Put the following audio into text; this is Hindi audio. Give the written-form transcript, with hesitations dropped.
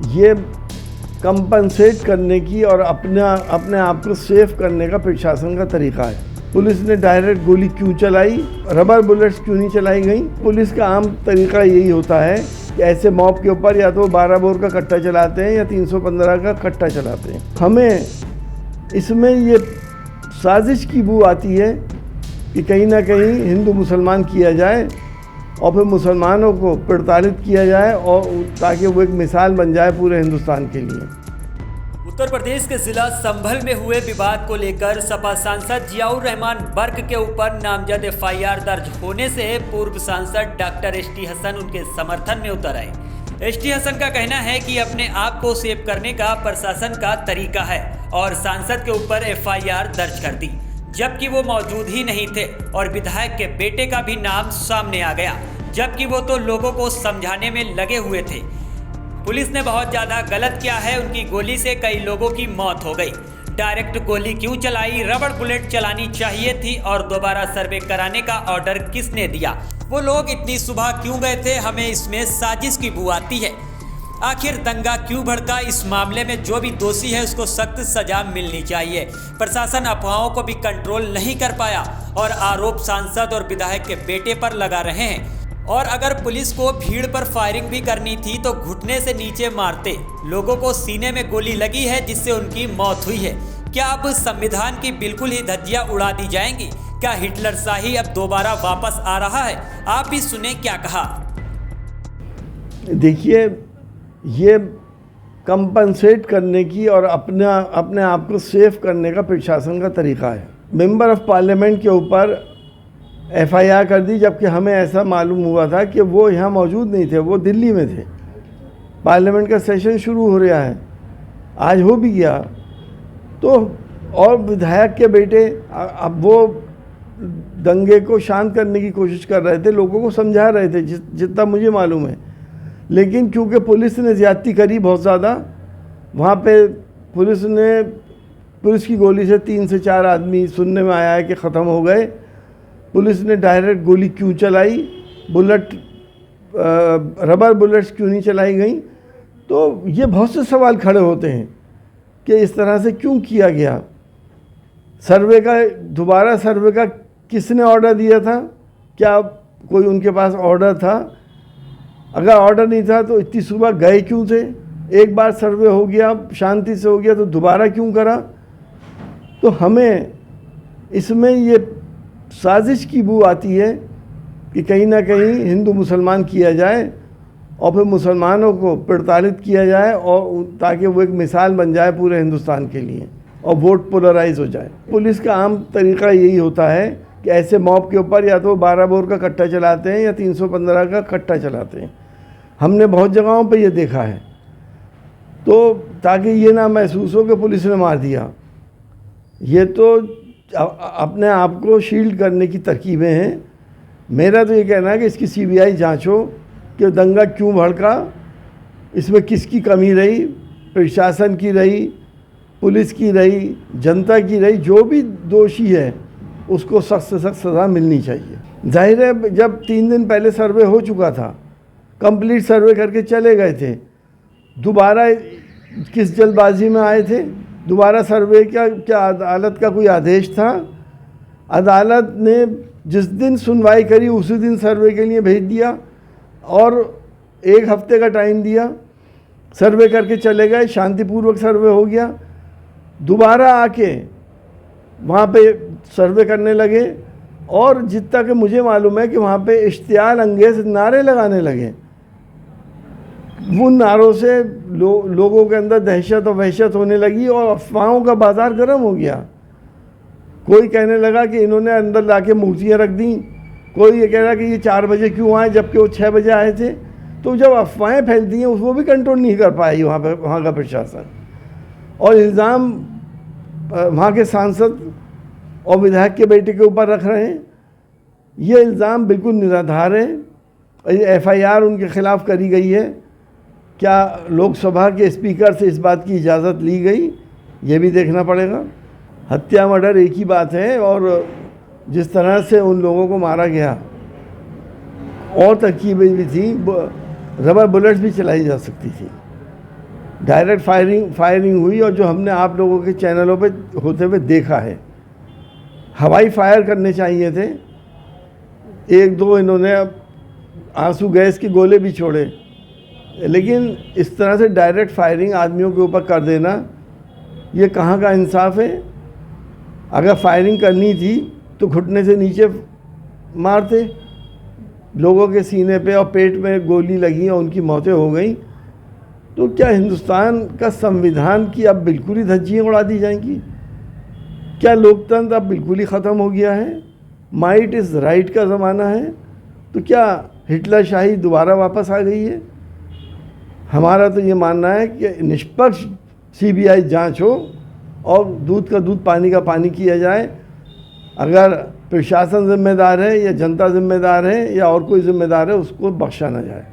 ये कंपनसेट करने की और अपने आप को सेफ करने का प्रशासन का तरीका है। पुलिस ने डायरेक्ट गोली क्यों चलाई, रबर बुलेट्स क्यों नहीं चलाई गई? पुलिस का आम तरीका यही होता है कि ऐसे मॉब के ऊपर या तो 12 बोर का कट्टा चलाते हैं या 315 का कट्टा चलाते हैं। हमें इसमें ये साजिश की बू आती है कि कहीं ना कहीं हिंदू मुसलमान किया जाए और फिर मुसलमानों को प्रताड़ित किया जाए और ताकि वो एक मिसाल बन जाए पूरे हिंदुस्तान के लिए। उत्तर प्रदेश के जिला संभल में हुए विवाद को लेकर सपा सांसद जियाउर रहमान बर्क के ऊपर नामजद एफआईआर दर्ज होने से पूर्व सांसद डॉक्टर एसटी हसन उनके समर्थन में उतर आए। एसटी हसन का कहना है कि अपने आप को सेव करने का प्रशासन का तरीका है और सांसद के ऊपर एफआईआर दर्ज कर दी, जबकि वो मौजूद ही नहीं थे और विधायक के बेटे का भी नाम सामने आ गया, जबकि वो तो लोगों को समझाने में लगे हुए थे। पुलिस ने बहुत ज़्यादा गलत किया है, उनकी गोली से कई लोगों की मौत हो गई। डायरेक्ट गोली क्यों चलाई, रबड़ बुलेट चलानी चाहिए थी और दोबारा सर्वे कराने का ऑर्डर किसने दिया? वो लोग इतनी सुबह क्यों गए थे? हमें इसमें साजिश की बू आती है। आखिर दंगा क्यों भड़का? इस मामले में जो भी दोषी है उसको सख्त सजा मिलनी चाहिए। प्रशासन अफवाहों को भी कंट्रोल नहीं कर पाया और आरोप सांसद और विधायक के बेटे पर लगा रहे हैं। और अगर पुलिस को भीड़ पर फायरिंग भी करनी थी तो घुटने से नीचे मारते। लोगों को सीने में गोली लगी है जिससे उनकी मौत हुई है। क्या अब संविधान की बिल्कुल ही धज्जियां उड़ा दी जाएंगी? क्या हिटलर शाही अब दोबारा वापस आ रहा है? आप भी सुने क्या कहा। देखिए, ये कंपनसेट करने की और अपने आप को सेफ करने का प्रशासन का तरीका है। मेंबर ऑफ पार्लियामेंट के ऊपर एफआईआर कर दी, जबकि हमें ऐसा मालूम हुआ था कि वो यहाँ मौजूद नहीं थे, वो दिल्ली में थे। पार्लियामेंट का सेशन शुरू हो रहा है, आज हो भी गया। तो और विधायक के बेटे अब वो दंगे को शांत करने की कोशिश कर रहे थे, लोगों को समझा रहे थे जितना मुझे मालूम है। लेकिन क्योंकि पुलिस ने ज़्यादती करी बहुत ज़्यादा, वहाँ पे पुलिस की गोली से 3 से 4 आदमी सुनने में आया है कि ख़त्म हो गए। पुलिस ने डायरेक्ट गोली क्यों चलाई, रबर बुलेट्स क्यों नहीं चलाई गई? तो ये बहुत से सवाल खड़े होते हैं कि इस तरह से क्यों किया गया। दोबारा सर्वे का किसने ऑर्डर दिया था? क्या कोई उनके पास ऑर्डर था? अगर ऑर्डर नहीं था तो इतनी सुबह गए क्यों थे? एक बार सर्वे हो गया, शांति से हो गया, तो दोबारा क्यों करा? तो हमें इसमें ये साजिश की बू आती है कि कहीं ना कहीं हिंदू मुसलमान किया जाए और फिर मुसलमानों को प्रताड़ित किया जाए और ताकि वो एक मिसाल बन जाए पूरे हिंदुस्तान के लिए और वोट पोलराइज हो जाए। पुलिस का आम तरीका यही होता है कि ऐसे मॉब के ऊपर या तो 12 बोर का कट्टा चलाते हैं या 315 का कट्टा चलाते हैं। हमने बहुत जगहों पे ये देखा है, तो ताकि ये ना महसूस हो कि पुलिस ने मार दिया। ये तो अपने आप को शील्ड करने की तरकीबें हैं। मेरा तो ये कहना है कि इसकी सीबीआई जांच हो कि दंगा क्यों भड़का, इसमें किसकी कमी रही, प्रशासन की रही, पुलिस की रही, जनता की रही। जो भी दोषी है उसको सख्त से सख्त सज़ा मिलनी चाहिए। जाहिर है, जब 3 दिन पहले सर्वे हो चुका था, कंप्लीट सर्वे करके चले गए थे, दोबारा किस जल्दबाजी में आए थे? दोबारा सर्वे क्या अदालत का कोई आदेश था? अदालत ने जिस दिन सुनवाई करी उसी दिन सर्वे के लिए भेज दिया और 1 हफ्ते का टाइम दिया। सर्वे करके चले गए, शांतिपूर्वक सर्वे हो गया। दोबारा आके वहाँ पे सर्वे करने लगे और जितना कि मुझे मालूम है कि वहाँ पे इश्तियाल अंगेज नारे लगाने लगे। उन नारों से लोगों के अंदर दहशत और वहशत होने लगी और अफवाहों का बाज़ार गर्म हो गया। कोई कहने लगा कि इन्होंने अंदर लाके मूर्तियाँ रख दी, कोई ये कह रहा कि ये 4 बजे क्यों आए जबकि वो 6 बजे आए थे। तो जब अफवाहें फैलती हैं उसको भी कंट्रोल नहीं कर पाई वहाँ का प्रशासन, और इल्ज़ाम वहाँ के सांसद और विधायक के बेटे के ऊपर रख रहे हैं। ये इल्ज़ाम बिल्कुल निराधार है। एफआईआर उनके खिलाफ़ करी गई है। क्या लोकसभा के स्पीकर से इस बात की इजाज़त ली गई, ये भी देखना पड़ेगा। हत्या मर्डर एक ही बात है, और जिस तरह से उन लोगों को मारा गया और तरकीबें भी थी, रबर बुलेट्स भी चलाई जा सकती थी। डायरेक्ट फायरिंग हुई, और जो हमने आप लोगों के चैनलों पे होते हुए देखा है, हवाई फायर करने चाहिए थे। एक दो इन्होंने आंसू गैस के गोले भी छोड़े, लेकिन इस तरह से डायरेक्ट फायरिंग आदमियों के ऊपर कर देना, ये कहाँ का इंसाफ है? अगर फायरिंग करनी थी तो घुटने से नीचे मारते, लोगों के सीने पे और पेट में गोली लगी और उनकी मौतें हो गई। तो क्या हिंदुस्तान का संविधान की अब बिल्कुल ही धज्जियाँ उड़ा दी जाएंगी? क्या लोकतंत्र अब बिल्कुल ही ख़त्म हो गया है? माइट इज़ राइट का ज़माना है? तो क्या हिटलर शाही दोबारा वापस आ गई है? हमारा तो ये मानना है कि निष्पक्ष सीबीआई जांच हो और दूध का दूध पानी का पानी किया जाए। अगर प्रशासन जिम्मेदार है या जनता जिम्मेदार है या और कोई जिम्मेदार है, उसको बख्शा ना जाए।